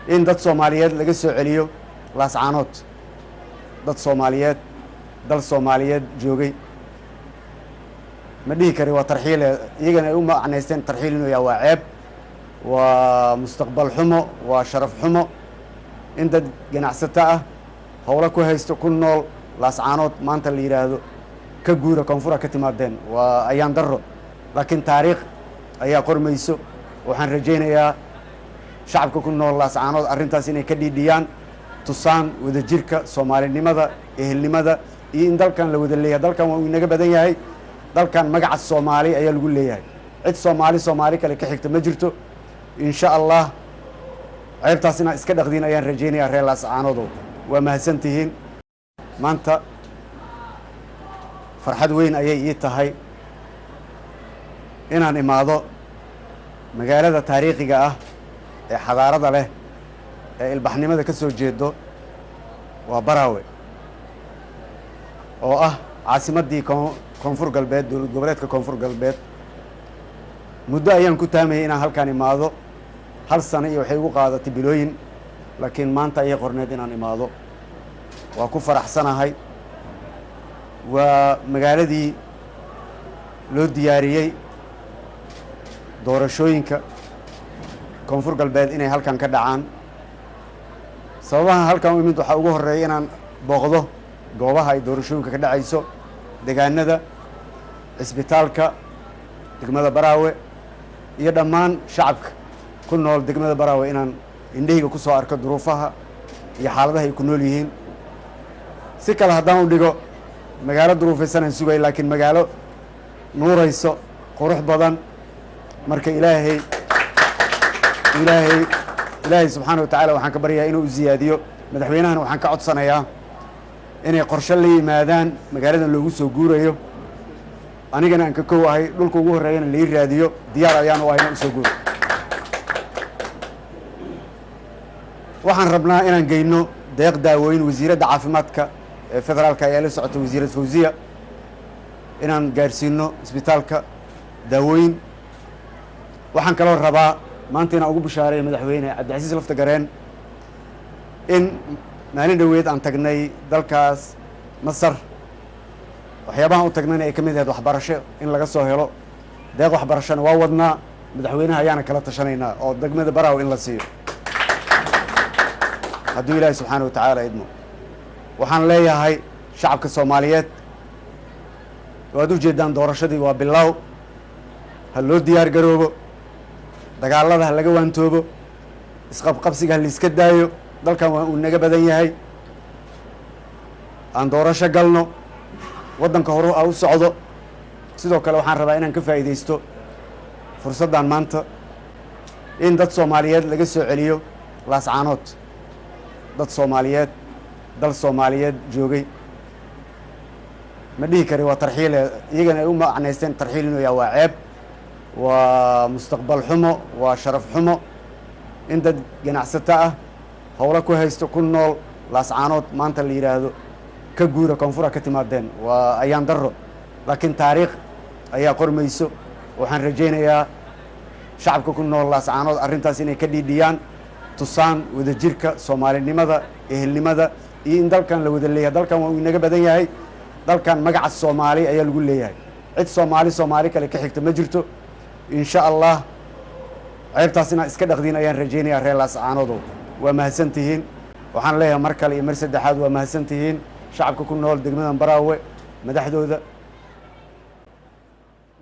in dad Soomaaliyeed laga soo celiyo laascaanood, dad Soomaaliyeed dal Soomaaliyeed joogay ma dhihi kari waa tarxiil iyagana ay u macnaysteen tarxiil inuu yahay waa ceeb, waa mustaqbal xumo, waa sharaf xumo in dad ganacsato ah howlo ku haysto ku nool laascaanood maanta la yiraahdo ka guura koonfur ka timaadeen waa ayaan daro, laakiin taariikh ayaa qormayso. waxaan rajaynayaa shacabka ku nool laascaanood arrintaas inay ka dhiidhiyaan, tusaan wadajirka, Soomaalinimada, ehelnimada iyo in dalkan la wada leeyahay. dalkan waa inaga badan yahay, dalkan magaca Soomaali ayaa lagu leeyahay, cid Soomaali kale ka xigta ma jirto. insha Allah ceebtaasina iska dhaqdiin ayaan rajaynayaa reer laascaanood. waa mahadsantihiin. maanta farxad weyn ayay ii tahay inaan imaado magaalada taariikhiga ah ee xadaarada leh ee ilbaxnimada ka soo jeedo waa Baraawe oo ah caasimadii koonfur galbeed, dowlad goboleedka koonfur galbeed. muddo ayaan ku taamayay inaan halkaan imaado, hal sano iyo waxay ugu qaadatay bilooyin, laakiin maanta ayay qorneed inaan imaado. waa ku faraxsanahay. waa magaaladii loo diyaariyey doorashooyinka koonfur galbeed inay halkan ka dhacaan. sababaha halkan u imid waxaa ugu horeeya inaan booqdo goobaha ay doorashooyinka ka dhacayso, deegaanada, cisbitaalka degmada Baraawe iyo dhammaan shacabka ku nool degmada Baraawe inaan indhahayga ku soo arko duruufaha iyo xaaladaha ay ku nool yihiin. si kale haddaan u dhigo, magaalo duruufaysan aan sugay, laakiin magaalo nuurayso, qurux badan. marka ilaahay subxaana wa tacaala waxaan ka baryayaa inuu u ziyaadiyo. madaxweynahana waxaan ka codsanayaa inay qorshe la yimaadaan magaaladan loogu soo guurayo. anigana aan ka kow ahay, dhulka ugu horreeyana lai raadiyo, diyaar ayaan u ahay inaan usoo guuro. waxaan rabnaa inaan geyno deeq daawooyin. wasiiradda caafimaadka ee federaalka ayaa la socota, wasiirad Fawziya, inaan gaarsiino isbitaalka daawooyin. waxaan kaloo rabaa maanta inaan ugu bishaareeyo madaxweyne Cabdicasiis Laftagareen in maalin dhoweed aan tagnay dalkaas Masar. waxyaabahan u tagnayna ay ka mid ahayd waxbarasho in laga soo helo deeq waxbarashona waa wadnaa. madaxweynaha ayaana kala tashanaynaa oo degmada Baraawe in la siiyo hadduu ilaahay subxaana wa tacaala idmo. waxaan leeyahay shacabka Soomaaliyeed, waad u jeedaan doorashadii waa bilaaw. ha loo diyaar garoobo, dagaalada ha laga waantoobo, isqabqabsiga ha la iska daayo. dalkan waa uu naga badan yahay, aan doorasho galno, waddanka horu a u socdo. sidoo kale waxaan rabaa inaan ka faa'iidaysto fursaddan maanta in dad Soomaaliyeed laga soo celiyo laascaanood, dad Soomaaliyeed dal Soomaaliyeed joogay ma dhihi kari waa tarxiil iyagana ay u macnaysteen tarxiil inuu yahay waa ceeb, waa mustaqbal xumo, waa sharaf xumo in dad ganacsato ah howlo ku haysto ku nool laascaanood maanta la yiraahdo ka guura koonfur ka timaadeen waa ayaan daro, laakiin taariikh ayaa qormayso. waxaan rajaynayaa shacabka ku nool laascaanood arrintaas inay ka dhiidhiyaan, tusaan wadajirka, Soomaalinimada, ehelnimada iyo in dalkan la wada leeyahay. dalkan waa inaga badan yahay, dalkan magaca Soomaali ayaa lagu leeyahay, cid Soomaali kale ka xigta ma jirto. insha Allah ceebtaasina iska dhaqdiin ayaan rajaynayaa reer laascaanood. waa mahadsantihiin. waxaan leeyahay mar kale iyo mar saddexaad waa mahadsantihiin shacabka ku nool degmadan Baraawe, madaxdooda.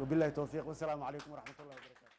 wabillahi tawfiiq. wassalaamu calaykum waraxmatullahi wabarakatu.